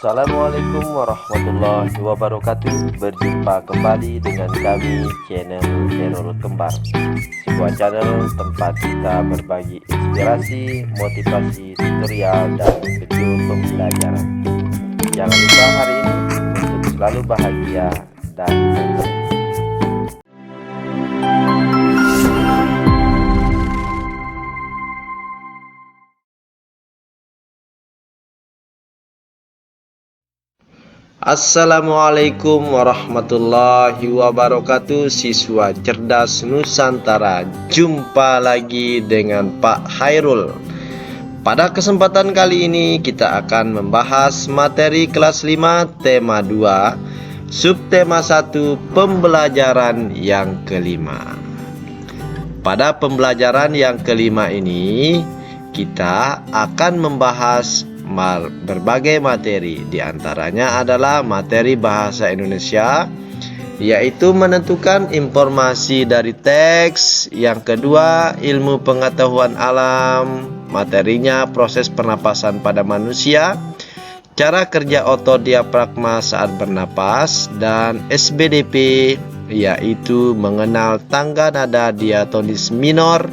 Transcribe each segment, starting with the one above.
Assalamualaikum warahmatullahi wabarakatuh. Berjumpa kembali dengan kami, channel Channel Kembar, sebuah channel tempat kita berbagi inspirasi, motivasi, tutorial, dan video pembelajaran. Jangan lupa hari ini untuk selalu bahagia dan senang. Assalamualaikum warahmatullahi wabarakatuh, siswa cerdas Nusantara. Jumpa lagi dengan Pak Hairul. Pada kesempatan kali ini kita akan membahas materi kelas 5 tema 2, subtema 1, pembelajaran yang kelima. Pada pembelajaran yang kelima ini kita akan membahas berbagai materi. Di antaranya adalah materi bahasa Indonesia, yaitu menentukan informasi dari teks. Yang kedua, ilmu pengetahuan alam, materinya proses pernapasan pada manusia, cara kerja otot diafragma saat bernapas, dan SBDP, yaitu mengenal tangga nada diatonis minor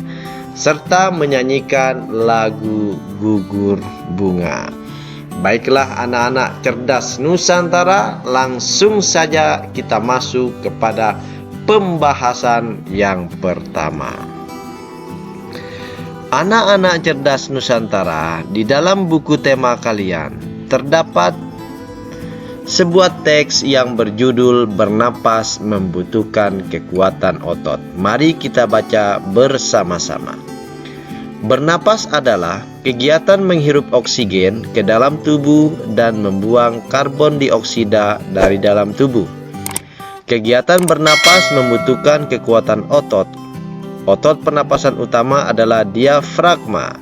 serta menyanyikan lagu Gugur Bunga. Baiklah anak-anak cerdas Nusantara, langsung saja kita masuk kepada pembahasan yang pertama. Anak-anak cerdas Nusantara, di dalam buku tema kalian terdapat sebuah teks yang berjudul Bernapas Membutuhkan Kekuatan Otot. Mari kita baca bersama-sama. Bernapas adalah kegiatan menghirup oksigen ke dalam tubuh dan membuang karbon dioksida dari dalam tubuh. Kegiatan bernapas membutuhkan kekuatan otot. Otot pernapasan utama adalah diafragma.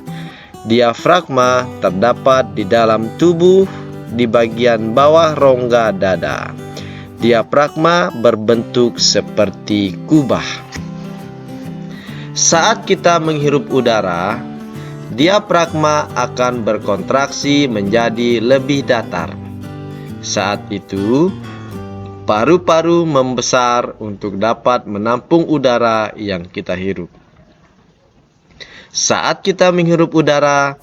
Diafragma terdapat di dalam tubuh di bagian bawah rongga dada. Diafragma berbentuk seperti kubah. Saat kita menghirup udara, diafragma akan berkontraksi menjadi lebih datar. Saat itu, paru-paru membesar untuk dapat menampung udara yang kita hirup. Saat kita menghirup udara,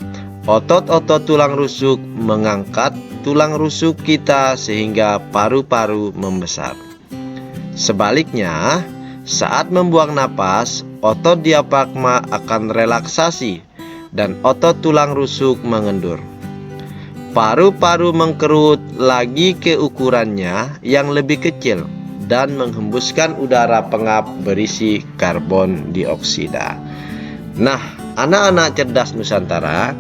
otot-otot tulang rusuk mengangkat tulang rusuk kita sehingga paru-paru membesar. Sebaliknya, saat membuang napas, otot diafragma akan relaksasi dan otot tulang rusuk mengendur. Paru-paru mengkerut lagi ke ukurannya yang lebih kecil dan menghembuskan udara pengap berisi karbon dioksida. Nah, anak-anak cerdas Nusantara,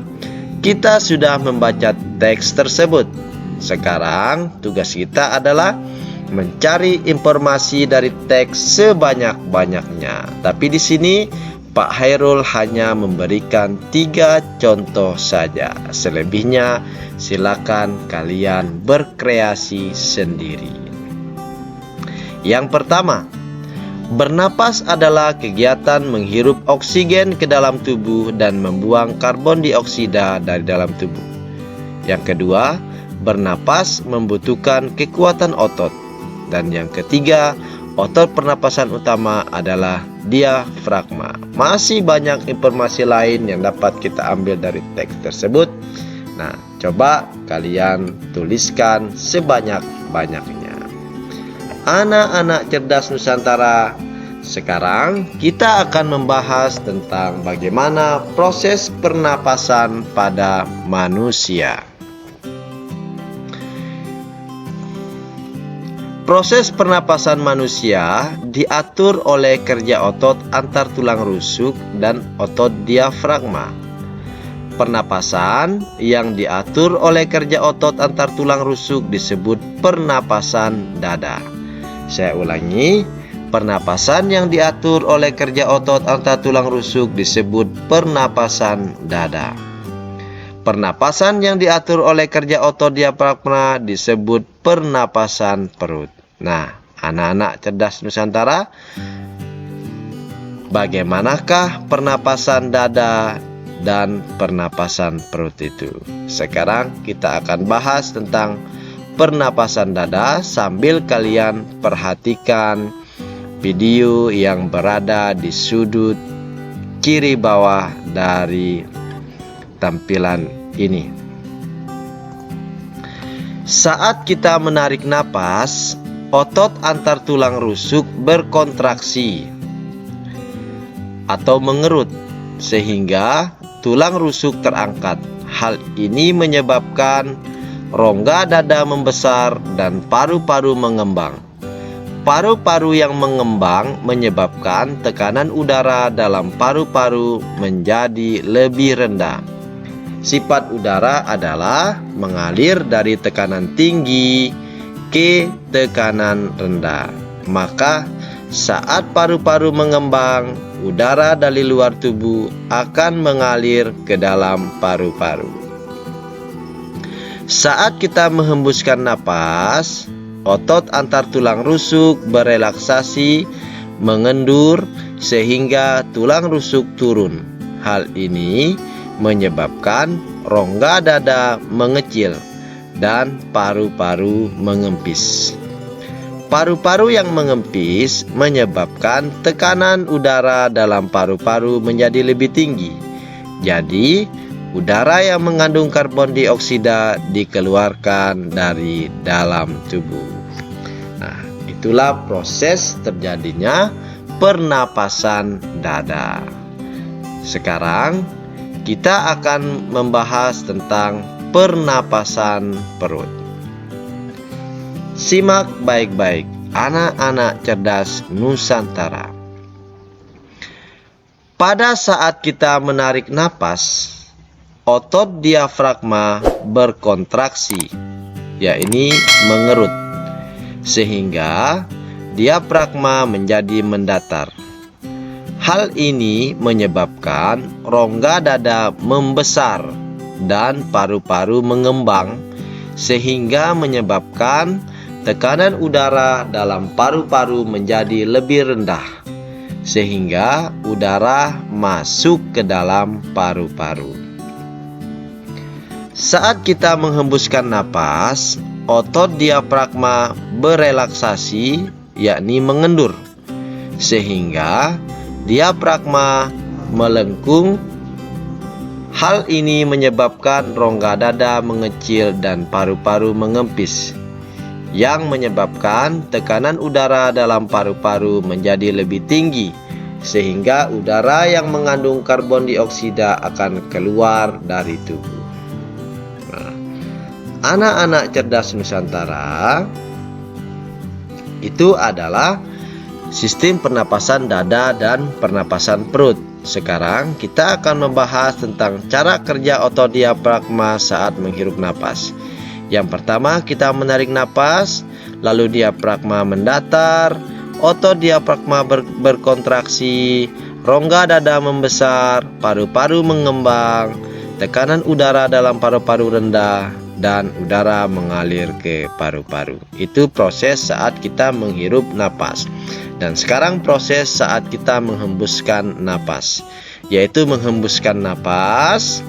kita sudah membaca teks tersebut. Sekarang tugas kita adalah mencari informasi dari teks sebanyak-banyaknya. Tapi di sini Pak Hairul hanya memberikan 3 contoh saja. Selebihnya silakan kalian berkreasi sendiri. Yang pertama, bernapas adalah kegiatan menghirup oksigen ke dalam tubuh dan membuang karbon dioksida dari dalam tubuh. Yang kedua, bernapas membutuhkan kekuatan otot. Dan yang ketiga, otot pernapasan utama adalah diafragma. Masih banyak informasi lain yang dapat kita ambil dari teks tersebut. Nah, coba kalian tuliskan sebanyak-banyaknya. Anak-anak cerdas Nusantara, sekarang kita akan membahas tentang bagaimana proses pernapasan pada manusia. Proses pernapasan manusia diatur oleh kerja otot antar tulang rusuk dan otot diafragma. Pernapasan yang diatur oleh kerja otot antar tulang rusuk disebut pernapasan dada. Saya ulangi, pernapasan yang diatur oleh kerja otot antar tulang rusuk disebut pernapasan dada. Pernapasan yang diatur oleh kerja otot diafragma disebut pernapasan perut. Nah, anak-anak cerdas Nusantara, bagaimanakah pernapasan dada dan pernapasan perut itu. Sekarang kita akan bahas tentang pernapasan dada sambil kalian perhatikan video yang berada di sudut kiri bawah dari tampilan ini. Saat kita menarik napas, otot antar tulang rusuk berkontraksi atau mengerut sehingga tulang rusuk terangkat. Hal ini menyebabkan rongga dada membesar dan paru-paru mengembang. Paru-paru yang mengembang menyebabkan tekanan udara dalam paru-paru menjadi lebih rendah. Sifat udara adalah mengalir dari tekanan tinggi ke tekanan rendah. Maka saat paru-paru mengembang, udara dari luar tubuh akan mengalir ke dalam paru-paru. Saat kita menghembuskan napas, otot antar tulang rusuk berelaksasi, mengendur sehingga tulang rusuk turun. Hal ini menyebabkan rongga dada mengecil dan paru-paru mengempis. Paru-paru yang mengempis menyebabkan tekanan udara dalam paru-paru menjadi lebih tinggi. Jadi, udara yang mengandung karbon dioksida dikeluarkan dari dalam tubuh. Nah, itulah proses terjadinya pernapasan dada. Sekarang kita akan membahas tentang pernapasan perut. Simak baik-baik, anak-anak cerdas Nusantara. Pada saat kita menarik napas, otot diafragma berkontraksi, yakni mengerut, sehingga diafragma menjadi mendatar. Hal ini menyebabkan rongga dada membesar dan paru-paru mengembang, sehingga menyebabkan tekanan udara dalam paru-paru menjadi lebih rendah, sehingga udara masuk ke dalam paru-paru. Saat kita menghembuskan napas, otot diafragma berelaksasi, yakni mengendur, sehingga diafragma melengkung. Hal ini menyebabkan rongga dada mengecil dan paru-paru mengempis, yang menyebabkan tekanan udara dalam paru-paru menjadi lebih tinggi, sehingga udara yang mengandung karbon dioksida akan keluar dari tubuh. Nah, anak-anak cerdas Nusantara, itu adalah sistem pernapasan dada dan pernapasan perut. Sekarang kita akan membahas tentang cara kerja otot diafragma saat menghirup napas. Yang pertama, kita menarik napas, lalu diafragma mendatar, otot diafragma berkontraksi, rongga dada membesar, paru-paru mengembang, tekanan udara dalam paru-paru rendah, dan udara mengalir ke paru-paru. Itu proses saat kita menghirup napas. Dan sekarang proses saat kita menghembuskan napas, yaitu menghembuskan napas,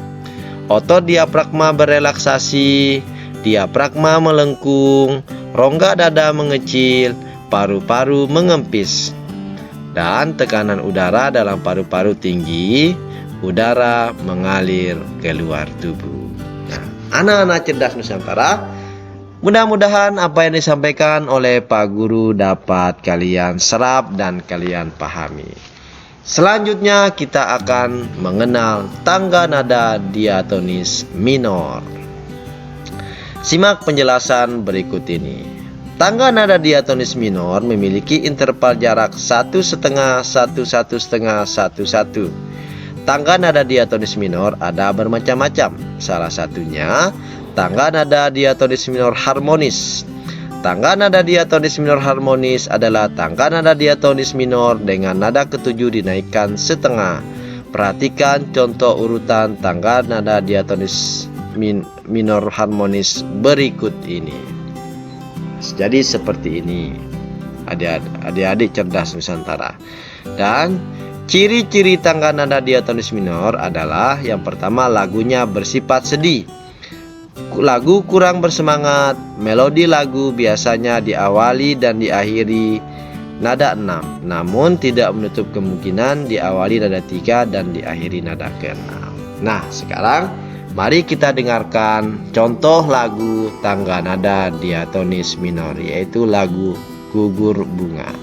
otot diafragma berelaksasi, diafragma melengkung, rongga dada mengecil, paru-paru mengempis, dan tekanan udara dalam paru-paru tinggi, udara mengalir keluar tubuh. Nah, anak-anak cerdas Nusantara, mudah-mudahan apa yang disampaikan oleh Pak Guru dapat kalian serap dan kalian pahami. Selanjutnya kita akan mengenal tangga nada diatonis minor. Simak penjelasan berikut ini. Tangga nada diatonis minor memiliki interval jarak 1,5, 1,1,5, 1,1. Tangga nada diatonis minor ada bermacam-macam. Salah satunya tangga nada diatonis minor harmonis. Tangga nada diatonis minor harmonis adalah tangga nada diatonis minor dengan nada ketujuh dinaikkan setengah. Perhatikan contoh urutan tangga nada diatonis minor harmonis berikut ini. Jadi seperti ini, adik-adik cerdas Nusantara. Dan Ciri-ciri tangga nada diatonis minor adalah yang pertama, lagunya bersifat sedih. Lagu kurang bersemangat. Melodi lagu biasanya diawali dan diakhiri nada 6, namun tidak menutup kemungkinan diawali nada 3 dan diakhiri nada ke-6. Nah, sekarang mari kita dengarkan contoh lagu tangga nada diatonis minor, yaitu lagu Gugur Bunga.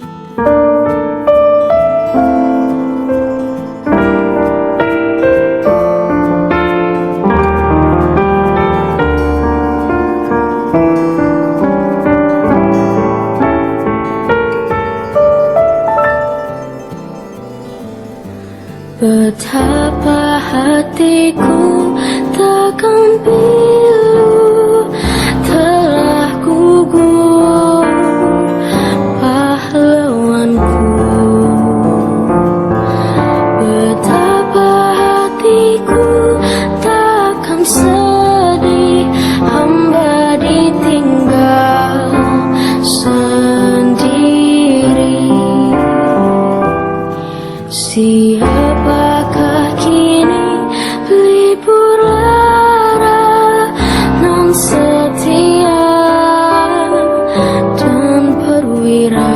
Betapa hatiku takkan pilu telah gugur pahlawanku. Betapa hatiku takkan sedih hamba ditinggal sendiri. Siapakah kini pelipur lara nan setia dan perwira?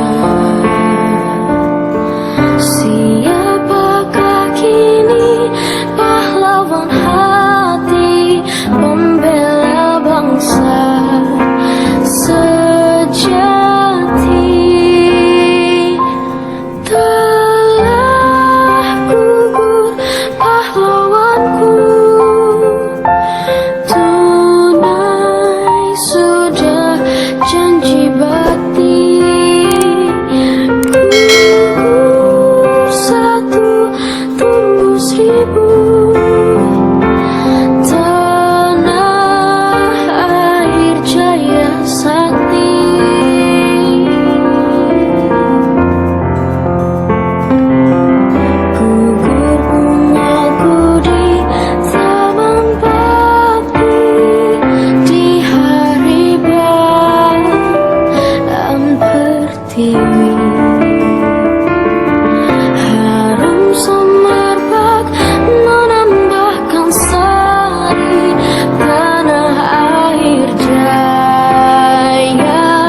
Siapakah kini pahlawan hati pembela bangsa sejati? Harum semerbak menambahkan sari tanah air jaya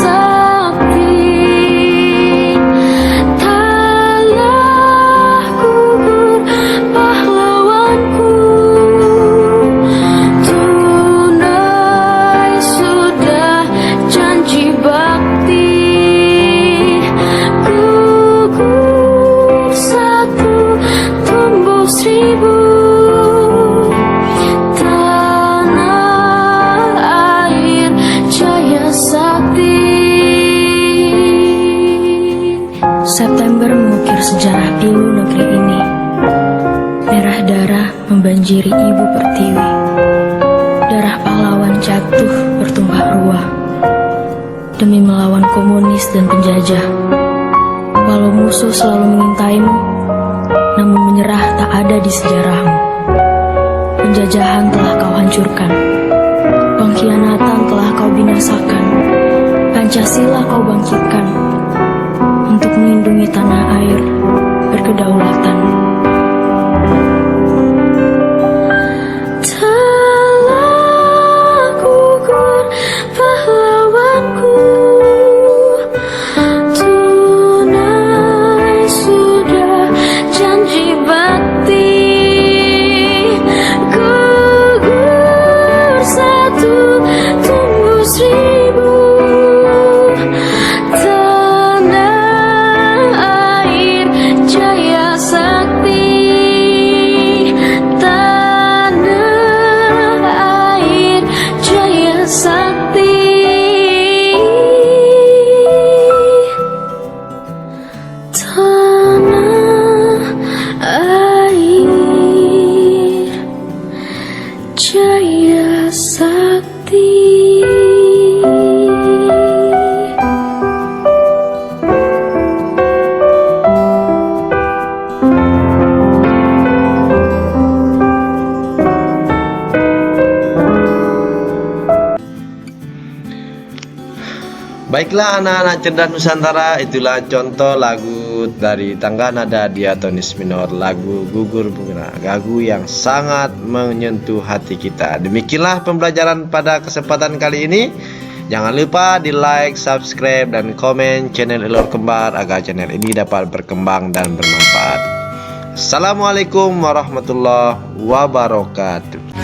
sakti. Telah gugur pahlawanku, tunai sudah janji bakti. Seribu tanah air jaya sakti. September mengukir sejarah pilu negeri ini. Merah darah membanjiri ibu pertiwi. Darah pahlawan jatuh bertumpah ruah demi melawan komunis dan penjajah. Walau musuh selalu mengintaimu, namun menyerah tak ada di sejarahmu. Penjajahan telah kau hancurkan, pengkhianatan telah kau binasakan. Pancasila kau bangkitkan untuk melindungi tanah air berkedaulatan. Telah gugur pahlawanku, tunai sudah janji bakti. Gugur satu, tumbuh seribu. Baiklah anak-anak cerdas Nusantara, itulah contoh lagu dari tangga nada diatonis minor, lagu Gugur Bunga Gagu yang sangat menyentuh hati kita. Demikianlah pembelajaran pada kesempatan kali ini. Jangan lupa di like, subscribe, dan komen channel Elor Kembar agar channel ini dapat berkembang dan bermanfaat. Assalamualaikum warahmatullahi wabarakatuh.